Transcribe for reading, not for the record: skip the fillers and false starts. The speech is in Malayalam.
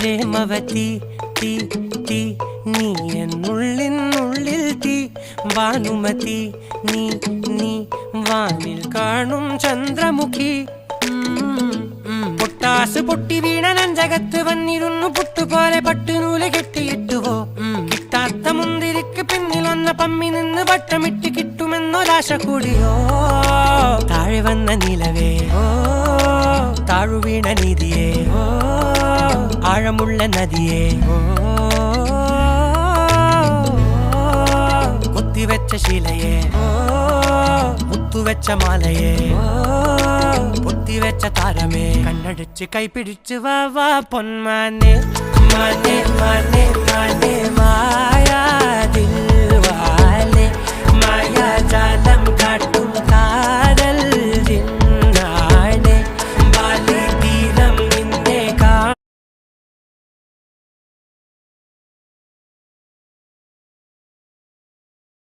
പ്രേമവതി തീ തീ നീ എന്നുള്ളിൽ തീ ഭാനുമതി നീ നീ വാനിൽ കാണും ചന്ദ്രമുഖി പൊട്ടാസ് പൊട്ടി വീണ നെഞ്ചകത്ത് വന്നിരുന്നു പുട്ടുപോലെ പട്ടുനൂല് കെട്ടിയിട്ടുവോ കിട്ടാത്ത മുന്തിരിക്ക് പിന്നിൽ വന്ന പമ്മി നിന്ന് വട്ടമിട്ട് കിട്ടുമെന്നൊരാശ കൂടിയോ താഴെ വന്ന നിലവേ താഴു വീണ നിധിയേ ആഴമുള്ള നദിയേ കൊത്തിവെച്ച ശിലയേ മുത്തുവെച്ച മാലയേ പൊത്തിവെച്ച താരമേ കണ്ണടിച്ച് കൈപിടിച്ച് വാ വാ പൊന്മാനെ മാനെ മാനെ മാനെ മായാ ദിൽവാലെ മായാ ജാല